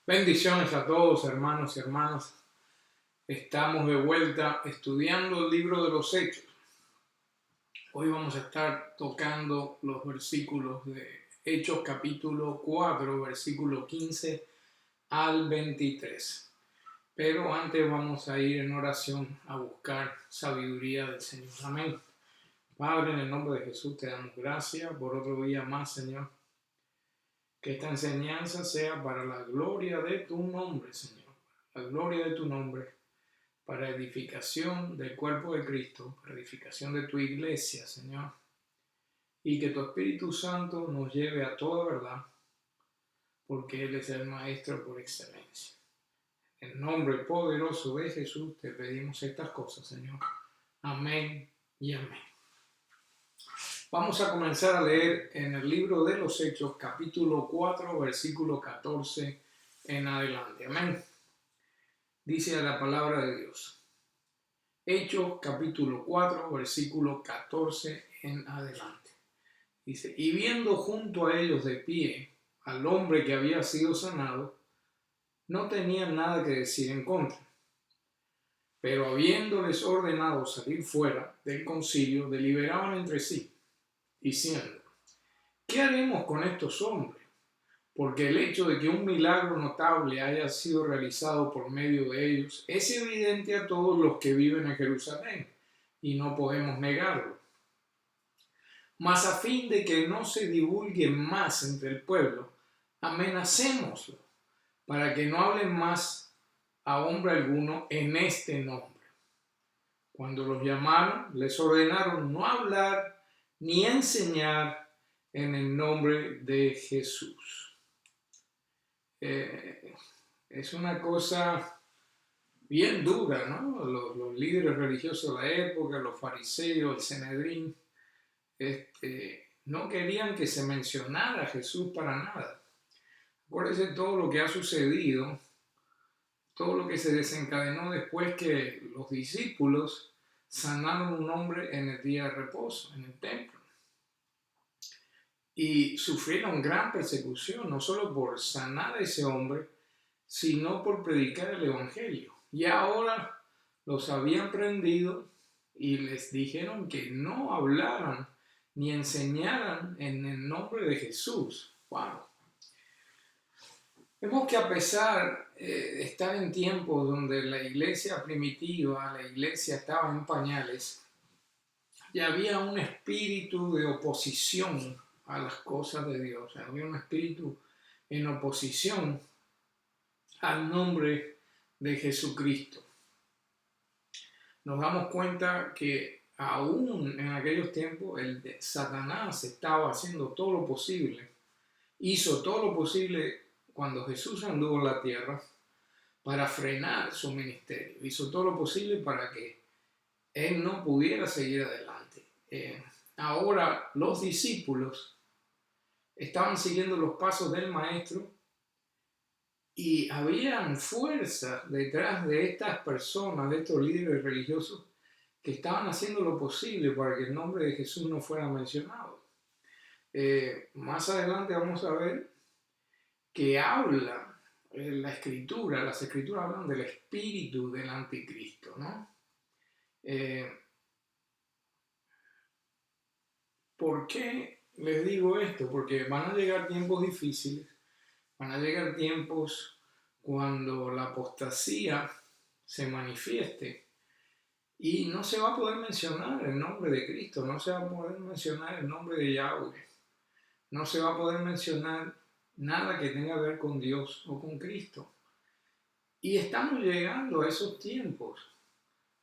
Bendiciones a todos, hermanos y hermanas. Estamos de vuelta estudiando el libro de los Hechos. Hoy vamos a estar tocando los versículos de Hechos capítulo 4, versículo 15 al 23. Pero antes vamos a ir en oración a buscar sabiduría del Señor. Amén. Padre, en el nombre de Jesús te damos gracias por otro día más, Señor. Que esta enseñanza sea para la gloria de tu nombre, Señor. La gloria de tu nombre, para edificación del cuerpo de Cristo, para edificación de tu iglesia, Señor. Y que tu Espíritu Santo nos lleve a toda verdad, porque Él es el Maestro por excelencia. En el nombre poderoso de Jesús te pedimos estas cosas, Señor. Amén y amén. Vamos a comenzar a leer en el libro de los Hechos, capítulo 4, versículo 14 en adelante. Amén. Dice la palabra de Dios. Hechos, capítulo 4, versículo 14 en adelante. Dice, y viendo junto a ellos de pie al hombre que había sido sanado, no tenían nada que decir en contra. Pero habiéndoles ordenado salir fuera del concilio, deliberaban entre sí, diciendo, ¿qué haremos con estos hombres? Porque el hecho de que un milagro notable haya sido realizado por medio de ellos es evidente a todos los que viven en Jerusalén, y no podemos negarlo. Mas a fin de que no se divulgue más entre el pueblo, amenacémoslo, para que no hablen más a hombre alguno en este nombre. Cuando los llamaron, les ordenaron no hablar ni enseñar en el nombre de Jesús. Es una cosa bien dura, ¿no? Los líderes religiosos de la época, los fariseos, el Sanedrín, no querían que se mencionara a Jesús para nada. Acuérdense todo lo que ha sucedido, todo lo que se desencadenó después que los discípulos sanaron a un hombre en el día de reposo, en el templo. Y sufrieron gran persecución, no solo por sanar a ese hombre, sino por predicar el evangelio. Y ahora los habían prendido y les dijeron que no hablaran ni enseñaran en el nombre de Jesús. ¡Wow! Vemos que a pesar de estar en tiempos donde la iglesia primitiva, la iglesia estaba en pañales, y había un espíritu de oposición a las cosas de Dios. Había un espíritu en oposición al nombre de Jesucristo. Nos damos cuenta que aún en aquellos tiempos el de Satanás estaba haciendo todo lo posible, hizo todo lo posible cuando Jesús anduvo en la tierra para frenar su ministerio, hizo todo lo posible para que él no pudiera seguir adelante. Ahora los discípulos estaban siguiendo los pasos del maestro y habían fuerzas detrás de estas personas, de estos líderes religiosos, que estaban haciendo lo posible para que el nombre de Jesús no fuera mencionado. Más adelante vamos a ver que habla las escrituras hablan del espíritu del anticristo, ¿no? ¿Por qué les digo esto? Porque van a llegar tiempos difíciles, van a llegar tiempos cuando la apostasía se manifieste y no se va a poder mencionar el nombre de Cristo, no se va a poder mencionar el nombre de Yahweh, no se va a poder mencionar nada que tenga que ver con Dios o con Cristo. Y estamos llegando a esos tiempos.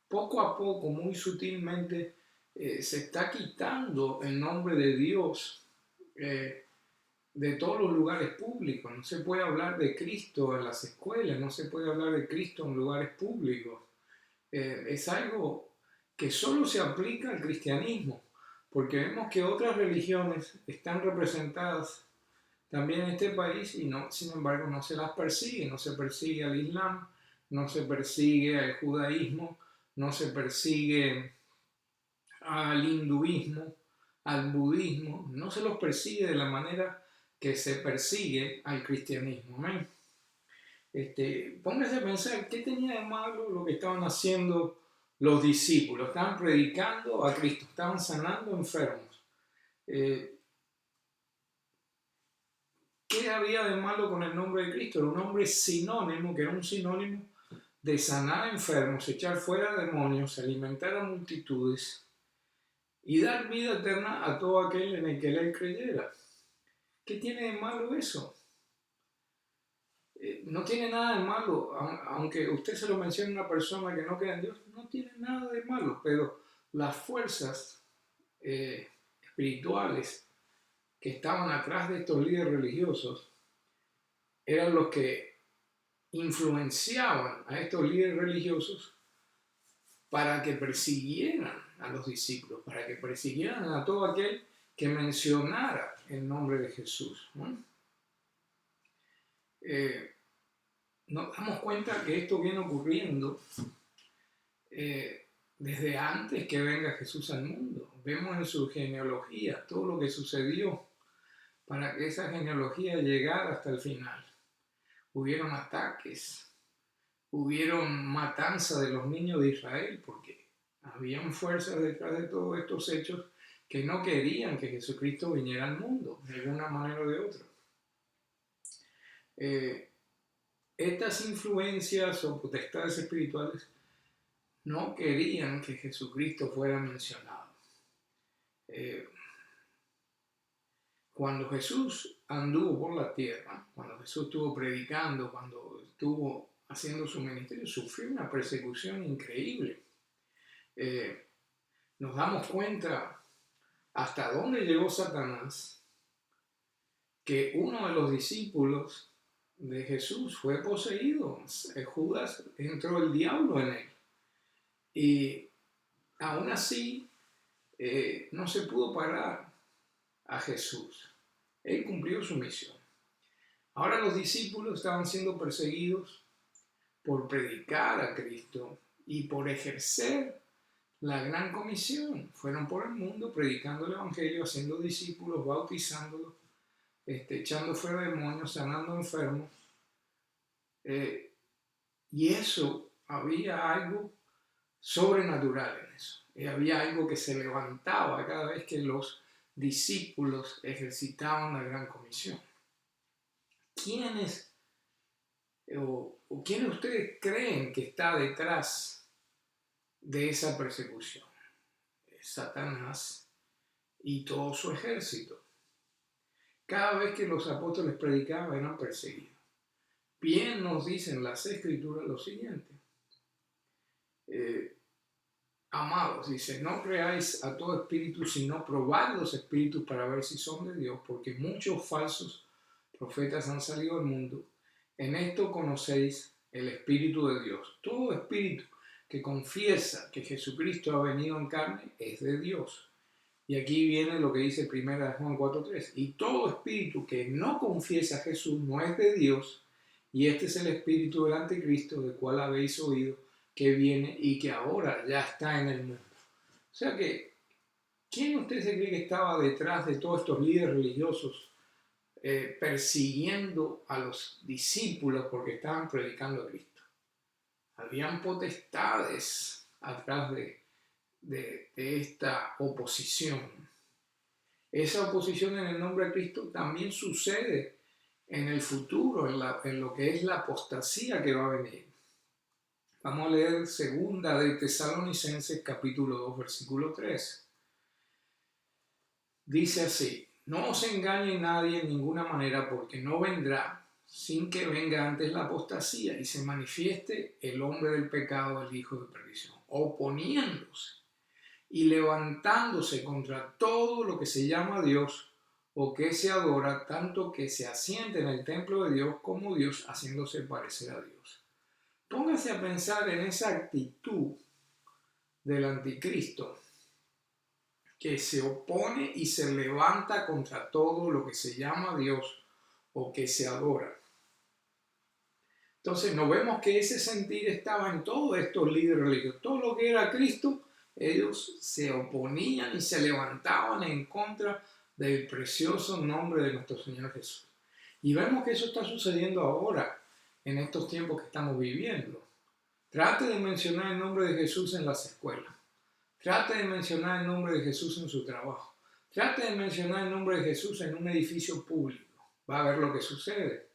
Poco a poco, muy sutilmente, se está quitando el nombre de Dios de todos los lugares públicos. No se puede hablar de Cristo en las escuelas, no se puede hablar de Cristo en lugares públicos. Es algo que solo se aplica al cristianismo, porque vemos que otras religiones están representadas también en este país y no, sin embargo no se las persigue, no se persigue al Islam, no se persigue al judaísmo, no se persigue al hinduismo, al budismo, no se los persigue de la manera que se persigue al cristianismo. ¿Amén? Póngase a pensar qué tenía de malo lo que estaban haciendo los discípulos. Estaban predicando a Cristo, estaban sanando enfermos. ¿Qué había de malo con el nombre de Cristo? Era un nombre sinónimo, que era un sinónimo de sanar enfermos, echar fuera demonios, alimentar a multitudes y dar vida eterna a todo aquel en el que él creyera. ¿Qué tiene de malo eso? No tiene nada de malo, aunque usted se lo mencione a una persona que no cree en Dios, no tiene nada de malo, pero las fuerzas espirituales que estaban atrás de estos líderes religiosos eran los que influenciaban a estos líderes religiosos para que persiguieran a los discípulos, para que persiguieran a todo aquel que mencionara el nombre de Jesús, ¿no? Nos damos cuenta que esto viene ocurriendo desde antes que venga Jesús al mundo. Vemos en su genealogía todo lo que sucedió para que esa genealogía llegara hasta el final. Hubieron ataques, hubieron matanza de los niños de Israel, porque habían fuerzas detrás de todos estos hechos que no querían que Jesucristo viniera al mundo, de alguna manera o de otra. Estas influencias o potestades espirituales no querían que Jesucristo fuera mencionado. Cuando Jesús anduvo por la tierra, cuando Jesús estuvo predicando, cuando estuvo haciendo su ministerio, sufrió una persecución increíble. Nos damos cuenta hasta dónde llegó Satanás, que uno de los discípulos de Jesús fue poseído. Judas, entró el diablo en él. Y aún así no se pudo parar a Jesús. Él cumplió su misión. Ahora los discípulos estaban siendo perseguidos por predicar a Cristo y por ejercer la gran comisión. Fueron por el mundo predicando el evangelio, haciendo discípulos, bautizándolos, echando fuera demonios, sanando enfermos. Y eso, había algo sobrenatural en eso. Había algo que se levantaba cada vez que los discípulos ejercitaban la gran comisión. ¿Quiénes ustedes creen que está detrás de esa persecución? Satanás y todo su ejército. Cada vez que los apóstoles predicaban eran perseguidos. Bien nos dicen las Escrituras lo siguiente. Amados, dice, no creáis a todo espíritu, sino probad los espíritus para ver si son de Dios, porque muchos falsos profetas han salido al mundo. En esto conocéis el Espíritu de Dios. Todo espíritu que confiesa que Jesucristo ha venido en carne es de Dios. Y aquí viene lo que dice 1 Juan 4:3. Y todo espíritu que no confiesa a Jesús no es de Dios, y este es el espíritu del anticristo, del cual habéis oído que viene y que ahora ya está en el mundo. O sea que, ¿quién usted se cree que estaba detrás de todos estos líderes religiosos persiguiendo a los discípulos porque estaban predicando a Cristo? Habían potestades atrás de esta oposición. Esa oposición en el nombre de Cristo también sucede en el futuro, en lo que es la apostasía que va a venir. Vamos a leer 2 de Tesalonicenses capítulo 2, versículo 3. Dice así: no os engañe nadie en ninguna manera, porque no vendrá sin que venga antes la apostasía y se manifieste el hombre del pecado, el hijo de perdición, oponiéndose y levantándose contra todo lo que se llama Dios o que se adora, tanto que se asiente en el templo de Dios como Dios, haciéndose parecer a Dios. Póngase a pensar en esa actitud del anticristo que se opone y se levanta contra todo lo que se llama Dios o que se adora. Entonces nos vemos que ese sentir estaba en todos estos líderes religiosos. Todo lo que era Cristo, ellos se oponían y se levantaban en contra del precioso nombre de nuestro Señor Jesús. Y vemos que eso está sucediendo ahora en estos tiempos que estamos viviendo. Trate de mencionar el nombre de Jesús en las escuelas. Trate de mencionar el nombre de Jesús en su trabajo. Trate de mencionar el nombre de Jesús en un edificio público. Va a ver lo que sucede.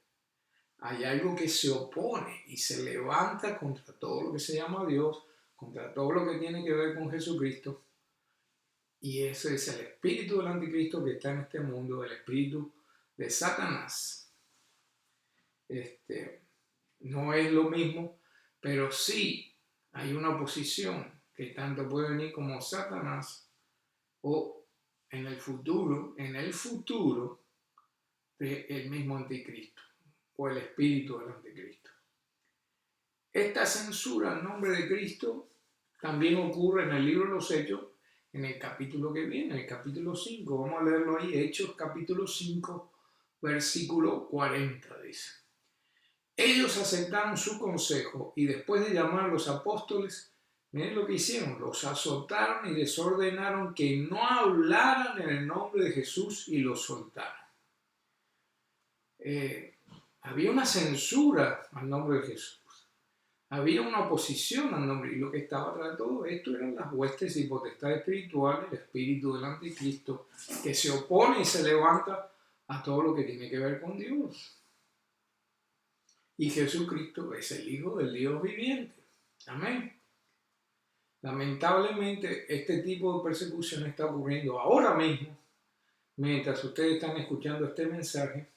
Hay algo que se opone y se levanta contra todo lo que se llama Dios, contra todo lo que tiene que ver con Jesucristo. Y ese es el espíritu del anticristo que está en este mundo, el espíritu de Satanás. No es lo mismo, pero sí hay una oposición que tanto puede venir como Satanás o en el futuro del mismo anticristo o el espíritu del anticristo. Esta censura al nombre de Cristo también ocurre en el libro de los Hechos, en el capítulo que viene, el capítulo 5. Vamos a leerlo ahí, Hechos capítulo 5, versículo 40 dice. Ellos aceptaron su consejo y después de llamar a los apóstoles, miren lo que hicieron, los azotaron y les ordenaron que no hablaran en el nombre de Jesús y los soltaron. Había una censura al nombre de Jesús. Había una oposición al nombre, y lo que estaba atrás de todo esto eran las huestes y potestades espirituales, el espíritu del anticristo, que se opone y se levanta a todo lo que tiene que ver con Dios. Y Jesucristo es el Hijo del Dios viviente. Amén. Lamentablemente, este tipo de persecución está ocurriendo ahora mismo, mientras ustedes están escuchando este mensaje,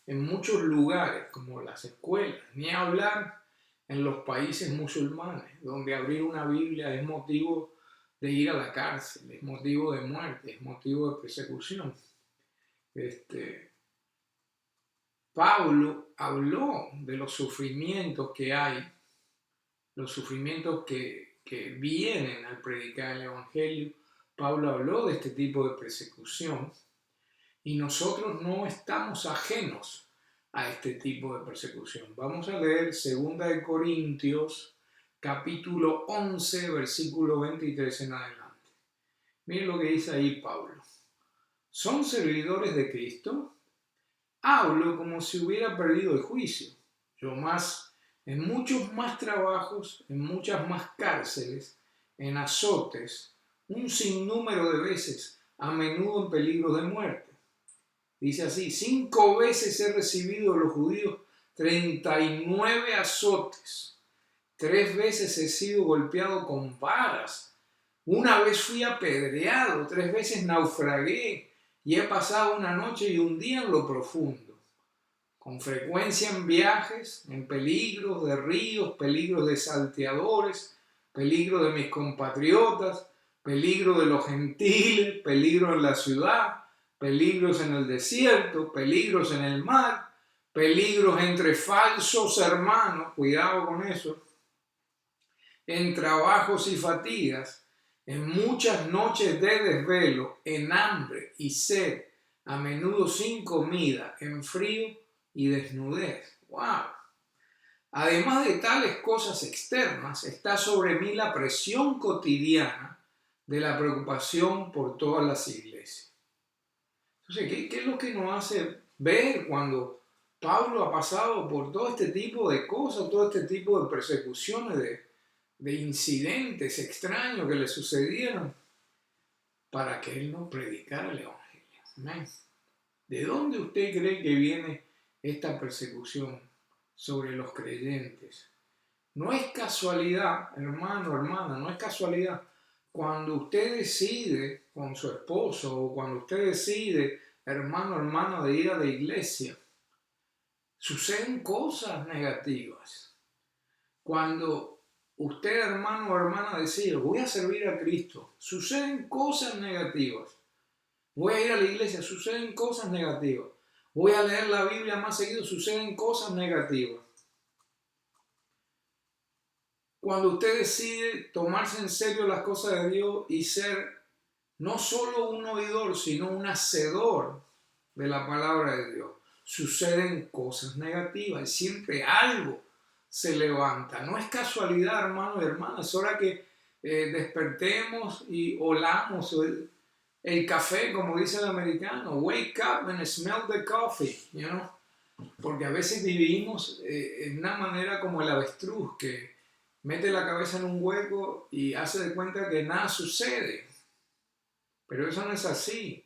en muchos lugares, como las escuelas, ni hablar en los países musulmanes, donde abrir una Biblia es motivo de ir a la cárcel, es motivo de muerte, es motivo de persecución. Pablo habló de los sufrimientos que hay, los sufrimientos que vienen al predicar el Evangelio. Pablo habló de este tipo de persecución y nosotros no estamos ajenos a este tipo de persecución. Vamos a leer 2 de Corintios, capítulo 11, versículo 23 en adelante. Miren lo que dice ahí Pablo. ¿Son servidores de Cristo? Hablo como si hubiera perdido el juicio. Yo más, en muchos más trabajos, en muchas más cárceles, en azotes, un sinnúmero de veces, a menudo en peligro de muerte. Dice así, 5 veces he recibido de los judíos 39 azotes. 3 veces he sido golpeado con varas. Una vez fui apedreado, 3 veces naufragué y he pasado una noche y un día en lo profundo. Con frecuencia en viajes, en peligros de ríos, peligros de salteadores, peligro de mis compatriotas, peligro de los gentiles, peligro en la ciudad, peligros en el desierto, peligros en el mar, peligros entre falsos hermanos, cuidado con eso, en trabajos y fatigas, en muchas noches de desvelo, en hambre y sed, a menudo sin comida, en frío y desnudez. ¡Wow! Además de tales cosas externas, está sobre mí la presión cotidiana de la preocupación por todas las iglesias. Entonces, ¿qué es lo que nos hace ver cuando Pablo ha pasado por todo este tipo de cosas, todo este tipo de persecuciones, de incidentes extraños que le sucedieron, para que él no predicara el Evangelio? ¿Amén? ¿De dónde usted cree que viene esta persecución sobre los creyentes? No es casualidad, hermano, hermana, no es casualidad. Cuando usted decide con su esposo o cuando usted decide, hermano, hermana, de ir a la iglesia, suceden cosas negativas. Cuando usted, hermano o hermana, decide, voy a servir a Cristo, suceden cosas negativas. Voy a ir a la iglesia, suceden cosas negativas. Voy a leer la Biblia más seguido, suceden cosas negativas. Cuando usted decide tomarse en serio las cosas de Dios y ser no solo un oidor, sino un hacedor de la palabra de Dios, suceden cosas negativas y siempre algo se levanta. No es casualidad, hermanos y hermanas, es hora que despertemos y olamos el café, como dice el americano. Wake up and smell the coffee, you know? Porque a veces vivimos en una manera como el avestruz, que mete la cabeza en un hueco y hace de cuenta que nada sucede. Pero eso no es así.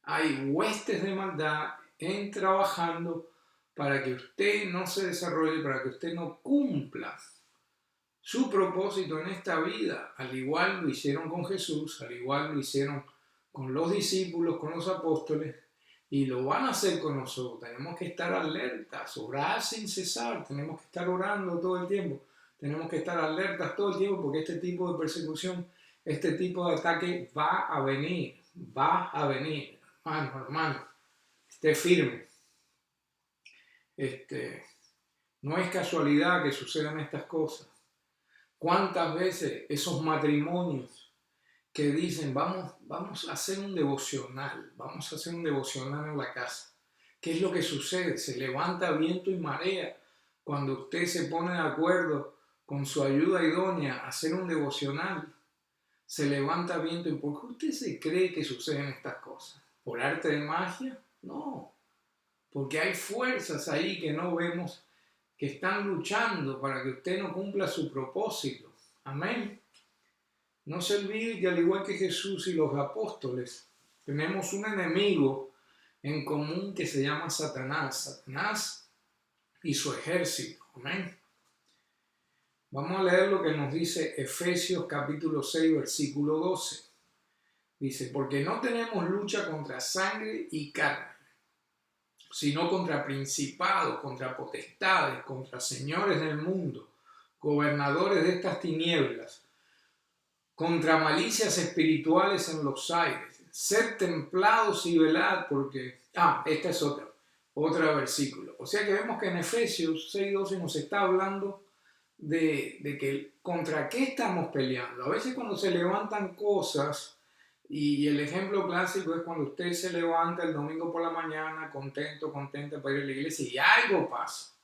Hay huestes de maldad en trabajando para que usted no se desarrolle, para que usted no cumpla su propósito en esta vida. Al igual lo hicieron con Jesús, al igual lo hicieron con los discípulos, con los apóstoles, y lo van a hacer con nosotros. Tenemos que estar alertas, orar sin cesar, tenemos que estar orando todo el tiempo, tenemos que estar alertas todo el tiempo, porque este tipo de persecución, este tipo de ataque va a venir, hermano, esté firme. No es casualidad que sucedan estas cosas. ¿Cuántas veces esos matrimonios que dicen vamos a hacer un devocional, vamos a hacer un devocional en la casa? ¿Qué es lo que sucede? Se levanta viento y marea cuando usted se pone de acuerdo con su ayuda idónea a hacer un devocional. Se levanta viento. ¿Y por qué usted se cree que suceden estas cosas? ¿Por arte de magia? No, porque hay fuerzas ahí que no vemos, que están luchando para que usted no cumpla su propósito. Amén. No se olvide que al igual que Jesús y los apóstoles, tenemos un enemigo en común que se llama Satanás y su ejército. Amén. Vamos a leer lo que nos dice Efesios capítulo 6, versículo 12. Dice, porque no tenemos lucha contra sangre y carne, sino contra principados, contra potestades, contra señores del mundo, gobernadores de estas tinieblas, contra malicias espirituales en los aires. Sed templados y velad, porque... esta es otra versículo. O sea que vemos que en Efesios 6:12 nos está hablando de que contra qué estamos peleando. A veces cuando se levantan cosas, y el ejemplo clásico es cuando usted se levanta el domingo por la mañana contenta para ir a la iglesia y algo pasa,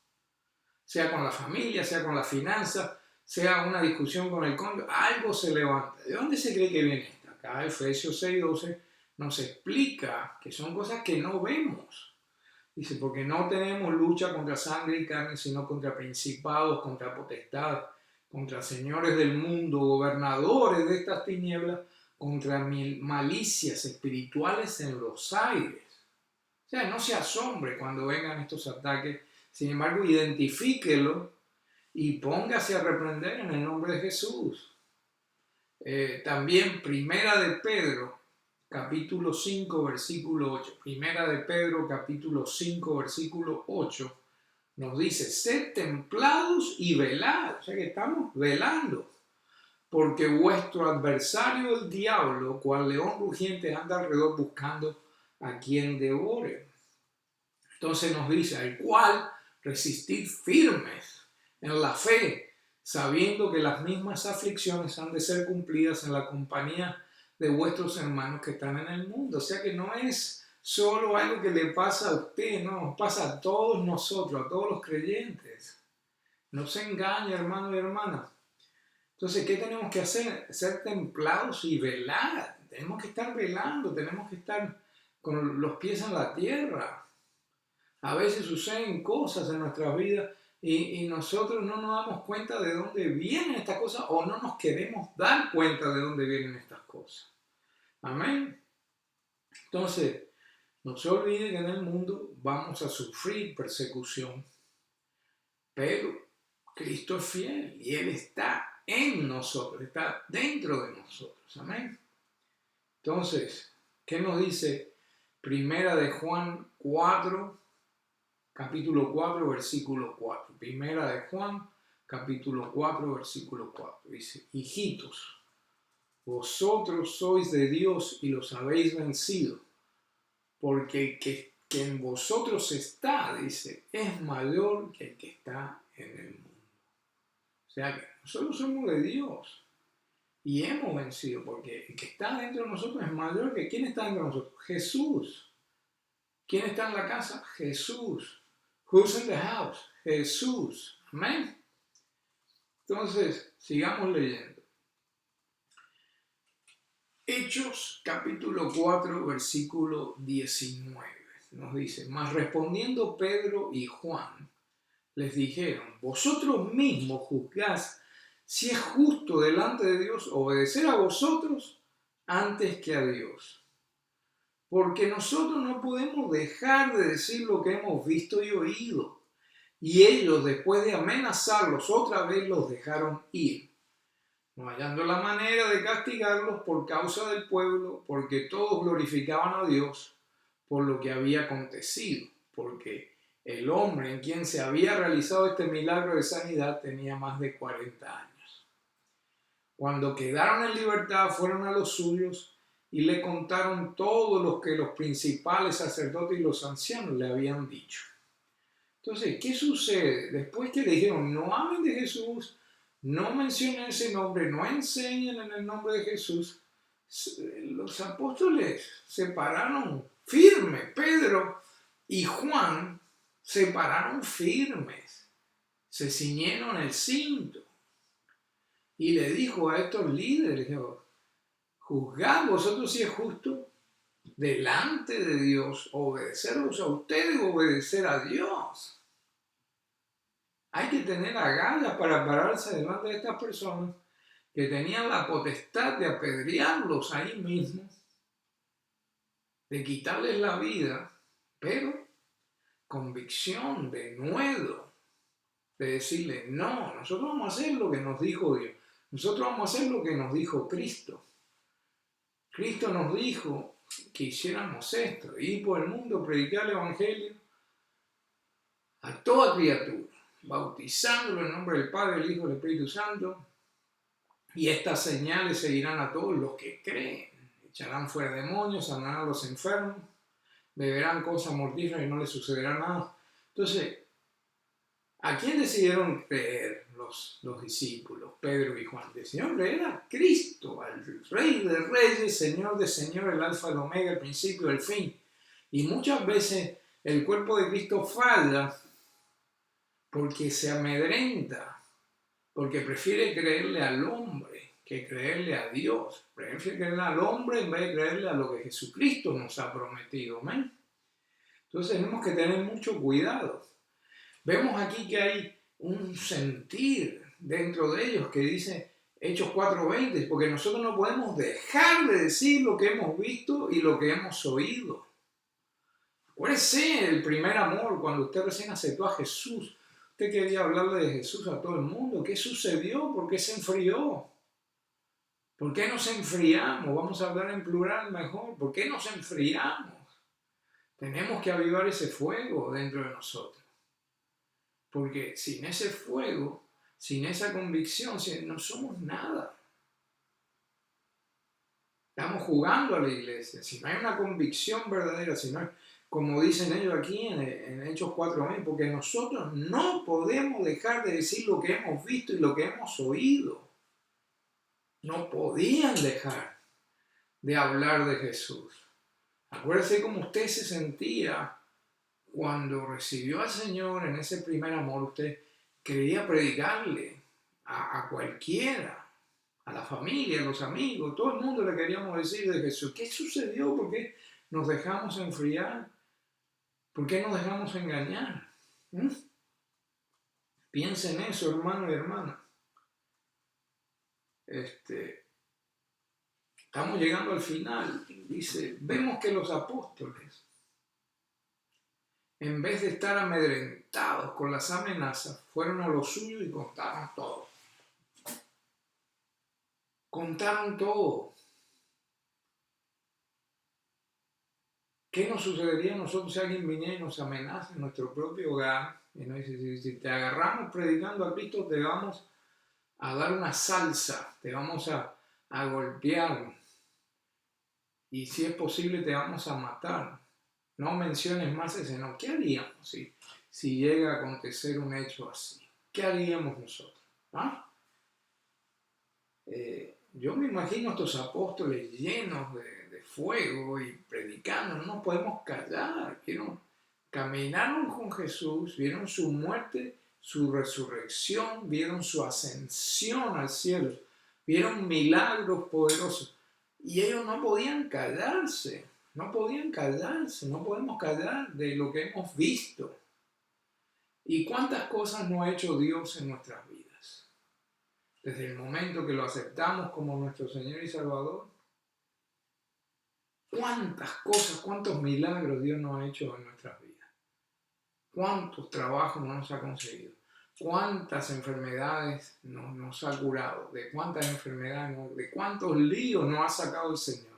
sea con la familia, sea con la finanza, sea una discusión con el cónyuge, algo se levanta. ¿De dónde se cree que viene esto? Acá Efesios 6:12 nos explica que son cosas que no vemos. Dice, porque no tenemos lucha contra sangre y carne, sino contra principados, contra potestades, contra señores del mundo, gobernadores de estas tinieblas, contra malicias espirituales en los aires. O sea, no se asombre cuando vengan estos ataques, sin embargo, identifíquelo y póngase a reprender en el nombre de Jesús. También Primera de Pedro, capítulo 5, versículo 8. Primera de Pedro, capítulo 5, versículo 8, nos dice, sed templados y velad. O sea que estamos velando, porque vuestro adversario el diablo, cual león rugiente, anda alrededor buscando a quien devore. Entonces nos dice, al cual resistid firmes en la fe, sabiendo que las mismas aflicciones han de ser cumplidas en la compañía de vuestros hermanos que están en el mundo. O sea que no es solo algo que le pasa a usted, no, nos pasa a todos nosotros, a todos los creyentes. No se engañe, hermano y hermana. Entonces, ¿qué tenemos que hacer? Ser templados y velar. Tenemos que estar velando, tenemos que estar con los pies en la tierra. A veces suceden cosas en nuestras vidas y nosotros no nos damos cuenta de dónde vienen estas cosas o no nos queremos dar cuenta de dónde vienen estas cosas. Amén. Entonces, no se olvide que en el mundo vamos a sufrir persecución, pero Cristo es fiel y Él está en nosotros, está dentro de nosotros. Amén. Entonces, ¿qué nos dice Primera de Juan 4, capítulo 4, versículo 4? Primera de Juan, capítulo 4, versículo 4. Dice, hijitos, vosotros sois de Dios y los habéis vencido, porque el que en vosotros está, dice, es mayor que el que está en el mundo. O sea que nosotros somos de Dios y hemos vencido, porque el que está dentro de nosotros es mayor que ¿quién está dentro de nosotros? Jesús. ¿Quién está en la casa? Jesús. Who's in the house? Jesús. Amén. Entonces, sigamos leyendo. Hechos capítulo 4, versículo 19. nos dice, mas respondiendo Pedro y Juan, les dijeron, vosotros mismos juzgáis si es justo delante de Dios obedecer a vosotros antes que a Dios. Porque nosotros no podemos dejar de decir lo que hemos visto y oído. Y ellos, después de amenazarlos, otra vez los dejaron ir, no hallando la manera de castigarlos por causa del pueblo, porque todos glorificaban a Dios por lo que había acontecido, porque el hombre en quien se había realizado este milagro de sanidad tenía más de 40 años. Cuando quedaron en libertad, fueron a los suyos y le contaron todo lo que los principales sacerdotes y los ancianos le habían dicho. Entonces, ¿qué sucede? Después que le dijeron, no hablen de Jesús, no mencionen ese nombre, no enseñen en el nombre de Jesús, los apóstoles se pararon firmes. Pedro y Juan se pararon firmes, se ciñeron el cinto y le dijo a estos líderes, juzgad vosotros si es justo delante de Dios, obedecerlos a ustedes o obedecer a Dios. Hay que tener agallas para pararse delante de estas personas que tenían la potestad de apedrearlos ahí mismo, de quitarles la vida, pero convicción, de nuevo, de decirle, no, nosotros vamos a hacer lo que nos dijo Dios, nosotros vamos a hacer lo que nos dijo Cristo. Cristo nos dijo que hiciéramos esto, ir por el mundo, predicar el Evangelio a toda criatura, bautizándolo en nombre del Padre, del Hijo y del Espíritu Santo, y estas señales seguirán a todos los que creen. Echarán fuera demonios, sanarán a los enfermos, beberán cosas mortíferas y no les sucederá nada. Entonces, ¿a quién decidieron creer los discípulos, Pedro y Juan? Decidieron creer a Cristo, al Rey de Reyes, Señor de Señores, el Alfa, el Omega, el principio, el fin. Y muchas veces el cuerpo de Cristo falla porque se amedrenta, porque prefiere creerle al hombre que creerle a Dios. Prefiere creerle al hombre en vez de creerle a lo que Jesucristo nos ha prometido. ¿Amén? Entonces tenemos que tener mucho cuidado. Vemos aquí que hay un sentir dentro de ellos que dice Hechos 4:20, porque nosotros no podemos dejar de decir lo que hemos visto y lo que hemos oído. Acuérdese el primer amor, cuando usted recién aceptó a Jesús. Usted quería hablarle de Jesús a todo el mundo. ¿Qué sucedió? ¿Por qué se enfrió? ¿Por qué nos enfriamos? Vamos a hablar en plural mejor. ¿Por qué nos enfriamos? Tenemos que avivar ese fuego dentro de nosotros. Porque sin ese fuego, sin esa convicción, no somos nada. Estamos jugando a la iglesia. Si no hay una convicción verdadera, si no hay, como dicen ellos aquí en Hechos 4:20, porque nosotros no podemos dejar de decir lo que hemos visto y lo que hemos oído. No podían dejar de hablar de Jesús. Acuérdese cómo usted se sentía cuando recibió al Señor en ese primer amor. Usted quería predicarle a cualquiera, a la familia, a los amigos, todo el mundo le queríamos decir de Jesús. ¿Qué sucedió? ¿Por qué nos dejamos enfriar? ¿Por qué nos dejamos engañar? Piensa en eso, hermano y hermana. Estamos llegando al final. Dice, vemos que los apóstoles, en vez de estar amedrentados con las amenazas, fueron a lo suyo y contaron todo. Contaron todo. ¿Qué nos sucedería a nosotros si alguien viniera y nos amenaza en nuestro propio hogar? Y nos dice, si te agarramos predicando a Cristo, te vamos a dar una salsa, te vamos a golpear. Y si es posible, te vamos a matar. No menciones más ese no. ¿Qué haríamos si llega a acontecer un hecho así? ¿Qué haríamos nosotros? ¿Ah? Yo me imagino a estos apóstoles llenos de fuego y predicando, no nos podemos callar. Caminaron con Jesús, vieron su muerte, su resurrección, vieron su ascensión al cielo, vieron milagros poderosos y ellos no podían callarse. No podían callarse, no podemos callar de lo que hemos visto. ¿Y cuántas cosas no ha hecho Dios en nuestras vidas? Desde el momento que lo aceptamos como nuestro Señor y Salvador, cuántas cosas, cuántos milagros Dios nos ha hecho en nuestras vidas. Cuántos trabajos no nos ha conseguido. Cuántas enfermedades nos ha curado. De cuántas enfermedades, de cuántos líos nos ha sacado el Señor.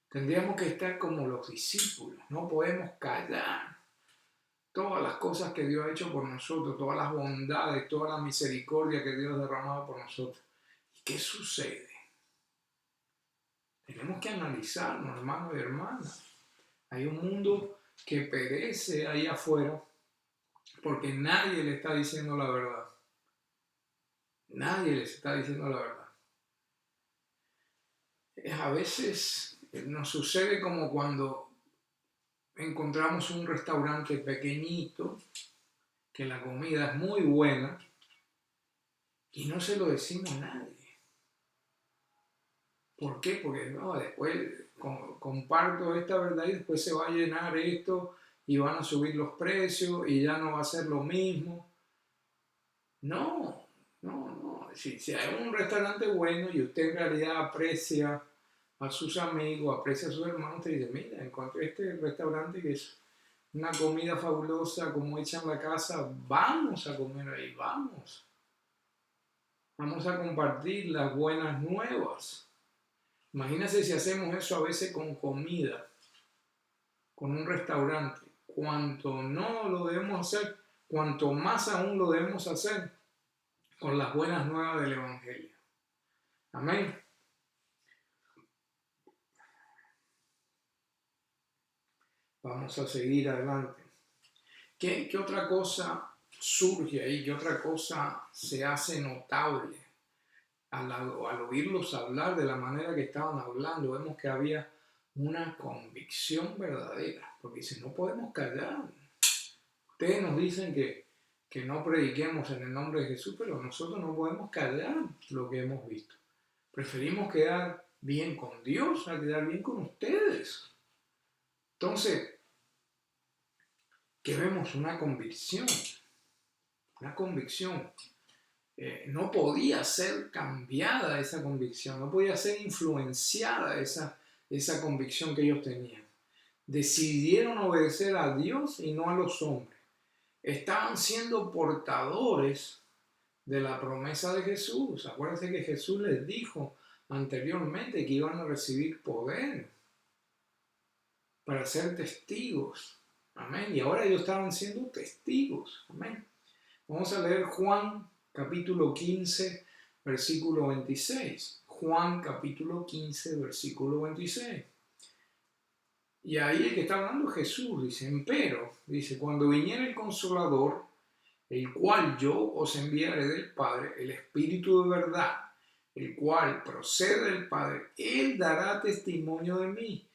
Tendríamos que estar como los discípulos. No podemos callar todas las cosas que Dios ha hecho por nosotros, todas las bondades, toda la misericordia que Dios ha derramado por nosotros. ¿Y qué sucede? Tenemos que analizarnos, hermanos y hermanas. Hay un mundo que perece ahí afuera porque nadie le está diciendo la verdad. Nadie les está diciendo la verdad. A veces nos sucede como cuando encontramos un restaurante pequeñito, que la comida es muy buena, y no se lo decimos a nadie. ¿Por qué? Porque no, después comparto esta verdad y después se va a llenar esto y van a subir los precios y ya no va a ser lo mismo. No. Si hay un restaurante bueno y usted en realidad aprecia a sus amigos, aprecia a sus hermanos, usted dice, mira, encontré este restaurante que es una comida fabulosa como hecha en la casa, vamos a comer ahí, vamos. Vamos a compartir las buenas nuevas. Imagínense si hacemos eso a veces con comida, con un restaurante. Cuanto no lo debemos hacer, cuanto más aún lo debemos hacer con las buenas nuevas del Evangelio. Amén. Vamos a seguir adelante. ¿Qué otra cosa surge ahí? ¿Qué otra cosa se hace notable? Al oírlos hablar de la manera que estaban hablando, vemos que había una convicción verdadera, porque si no podemos callar. Ustedes nos dicen que no prediquemos en el nombre de Jesús, pero nosotros no podemos callar lo que hemos visto. Preferimos quedar bien con Dios a quedar bien con ustedes. Entonces, que vemos una convicción. Una convicción. No podía ser cambiada esa convicción, no podía ser influenciada esa convicción que ellos tenían. Decidieron obedecer a Dios y no a los hombres. Estaban siendo portadores de la promesa de Jesús. Acuérdense que Jesús les dijo anteriormente que iban a recibir poder para ser testigos. Amén. Y ahora ellos estaban siendo testigos. Amén. Vamos a leer Juan capítulo 15, versículo 26. Juan capítulo 15, versículo 26. Y ahí el que está hablando es Jesús, dice, empero, dice, cuando viniera el Consolador, el cual yo os enviaré del Padre, el Espíritu de verdad, el cual procede del Padre, Él dará testimonio de mí.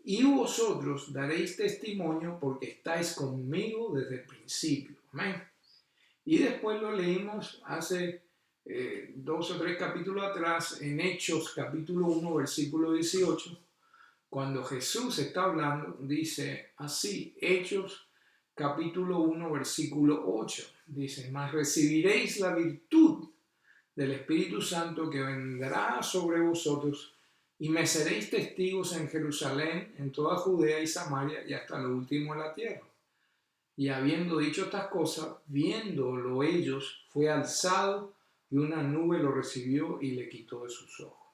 Y vosotros daréis testimonio porque estáis conmigo desde el principio. Amén. Y después lo leímos hace 2 o 3 capítulos atrás, en Hechos capítulo 1, versículo 18, cuando Jesús está hablando, dice así, Hechos capítulo 1, versículo 8, dice, mas recibiréis la virtud del Espíritu Santo que vendrá sobre vosotros y me seréis testigos en Jerusalén, en toda Judea y Samaria y hasta lo último de la tierra. Y habiendo dicho estas cosas, viéndolo ellos, fue alzado y una nube lo recibió y le quitó de sus ojos.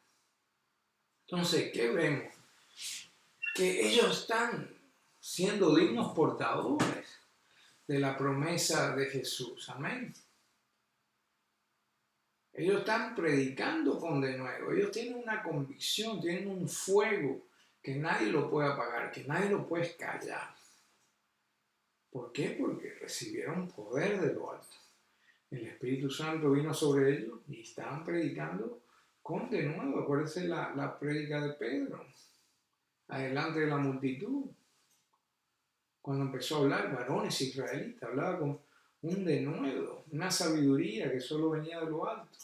Entonces, ¿qué vemos? Que ellos están siendo dignos portadores de la promesa de Jesús. Amén. Ellos están predicando con denuedo. Ellos tienen una convicción, tienen un fuego que nadie lo puede apagar, que nadie lo puede callar. ¿Por qué? Porque recibieron poder de lo alto. El Espíritu Santo vino sobre ellos y estaban predicando con denuedo. Acuérdense la prédica de Pedro, adelante de la multitud. Cuando empezó a hablar, varones israelitas, hablaba con un denuedo, una sabiduría que solo venía de lo alto.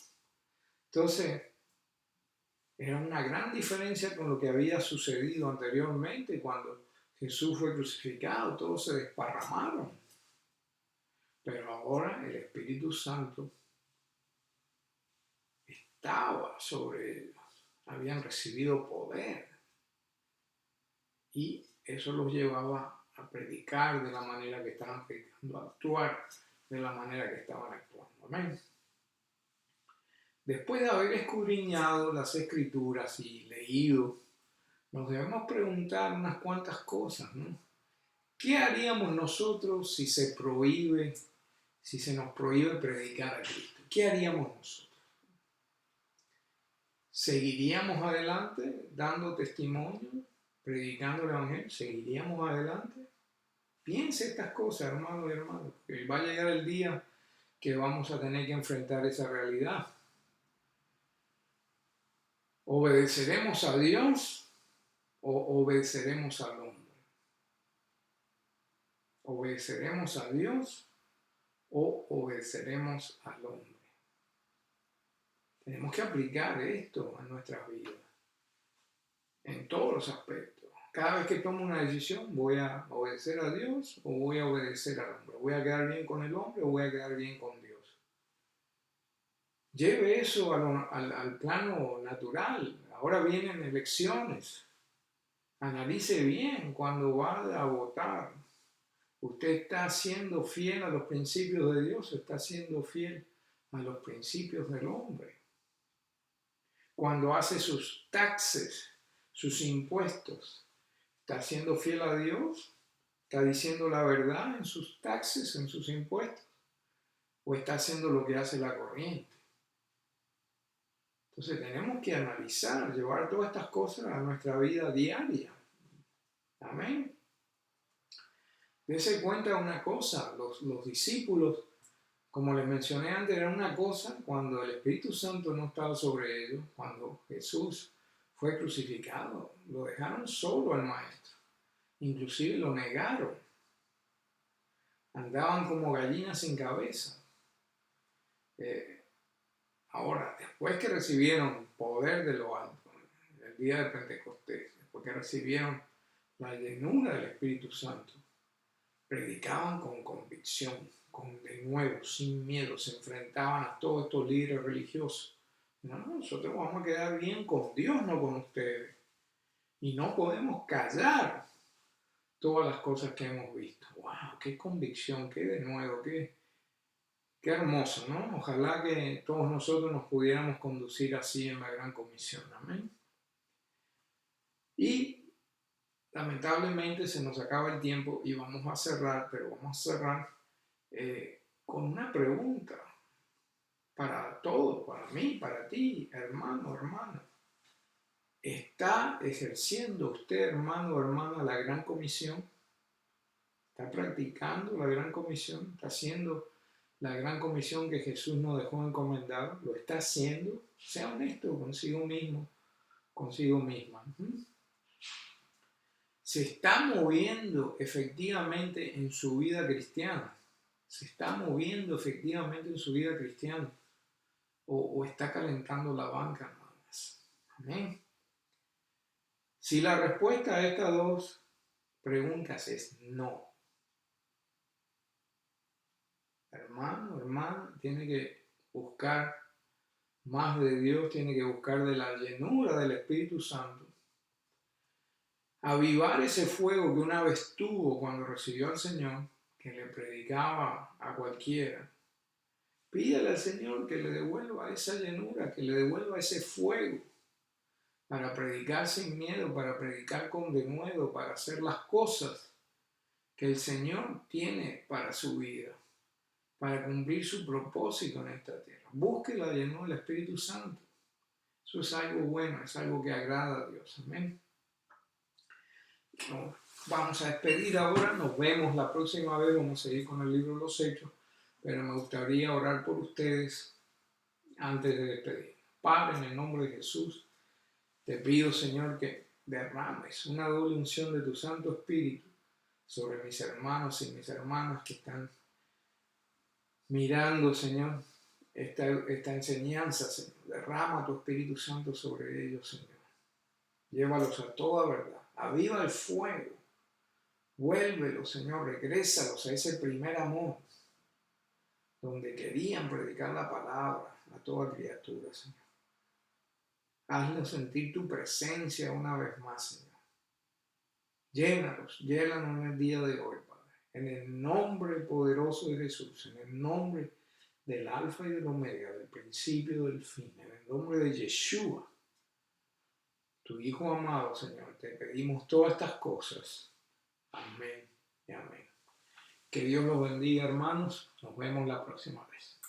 Entonces, Era una gran diferencia con lo que había sucedido anteriormente cuando Jesús fue crucificado. Todos se desparramaron. Pero ahora el Espíritu Santo estaba sobre ellos. Habían recibido poder. Y eso los llevaba a predicar de la manera que estaban predicando, a actuar de la manera que estaban actuando. Amén. Después de haber escudriñado las Escrituras y leído, nos debemos preguntar unas cuantas cosas, ¿no? ¿Qué haríamos nosotros si se nos prohíbe predicar a Cristo? ¿Qué haríamos nosotros? ¿Seguiríamos adelante dando testimonio, predicando el Evangelio? ¿Seguiríamos adelante? Piense estas cosas, hermano y hermano, porque va a llegar el día que vamos a tener que enfrentar esa realidad. ¿Obedeceremos a Dios o obedeceremos al hombre? ¿Obedeceremos a Dios o obedeceremos al hombre? Tenemos que aplicar esto a nuestras vidas, en todos los aspectos. Cada vez que tomo una decisión, ¿voy a obedecer a Dios o voy a obedecer al hombre? ¿Voy a quedar bien con el hombre o voy a quedar bien con Dios? Lleve eso al plano natural. Ahora vienen elecciones. Analice bien cuando va a votar. ¿Usted está siendo fiel a los principios de Dios o está siendo fiel a los principios del hombre? Cuando hace sus taxes, sus impuestos, ¿está siendo fiel a Dios? ¿Está diciendo la verdad en sus taxes, en sus impuestos? ¿O está haciendo lo que hace la corriente? Entonces tenemos que analizar, llevar todas estas cosas a nuestra vida diaria. Amén. Dese cuenta de una cosa, los discípulos, como les mencioné antes, era una cosa cuando el Espíritu Santo no estaba sobre ellos, cuando Jesús fue crucificado, lo dejaron solo al Maestro, inclusive lo negaron, andaban como gallinas sin cabeza. Ahora, después que recibieron poder de lo alto, el día de Pentecostés, después que recibieron la llenura del Espíritu Santo, predicaban con convicción, con denuedo, sin miedo, se enfrentaban a todos estos líderes religiosos. No, nosotros vamos a quedar bien con Dios, no con ustedes. Y no podemos callar todas las cosas que hemos visto. ¡Wow! ¡Qué convicción! ¡Qué denuedo! ¡Qué hermoso! ¿No? Ojalá que todos nosotros nos pudiéramos conducir así en la Gran Comisión. Amén. Y lamentablemente se nos acaba el tiempo y vamos a cerrar, pero vamos a cerrar con una pregunta para todos, para mí, para ti, hermano, hermana. ¿Está ejerciendo usted, hermano o hermana, la Gran Comisión? ¿Está practicando la Gran Comisión? ¿Está haciendo la Gran Comisión que Jesús nos dejó encomendado? ¿Lo está haciendo? Sea honesto consigo mismo, consigo misma. ¿Se está moviendo efectivamente en su vida cristiana? ¿Se está moviendo efectivamente en su vida cristiana? ¿O está calentando la banca nada más? Amén. Si la respuesta a estas dos preguntas es no, hermano, hermana, tiene que buscar más de Dios, tiene que buscar de la llenura del Espíritu Santo. Avivar ese fuego que una vez tuvo cuando recibió al Señor, que le predicaba a cualquiera. Pídale al Señor que le devuelva esa llenura, que le devuelva ese fuego para predicar sin miedo, para predicar con denuedo, para hacer las cosas que el Señor tiene para su vida, para cumplir su propósito en esta tierra. Busque la llenura del Espíritu Santo. Eso es algo bueno, es algo que agrada a Dios. Amén. Nos vamos a despedir ahora, nos vemos la próxima vez, vamos a seguir con el libro de los Hechos, pero me gustaría orar por ustedes antes de despedir. Padre, en el nombre de Jesús, te pido, Señor, que derrames una doble unción de tu Santo Espíritu sobre mis hermanos y mis hermanas que están mirando, Señor, esta enseñanza, Señor. Derrama tu Espíritu Santo sobre ellos, Señor. Llévalos a toda verdad. Aviva el fuego. Vuélvelos, Señor. Regrésalos a ese primer amor donde querían predicar la palabra a toda criatura, Señor. Haznos sentir tu presencia una vez más, Señor. Llénanos en el día de hoy, Padre. En el nombre poderoso de Jesús, en el nombre del Alfa y del Omega, del principio y del fin, en el nombre de Yeshua, tu Hijo amado, Señor, te pedimos todas estas cosas. Amén y amén. Que Dios los bendiga, hermanos. Nos vemos la próxima vez.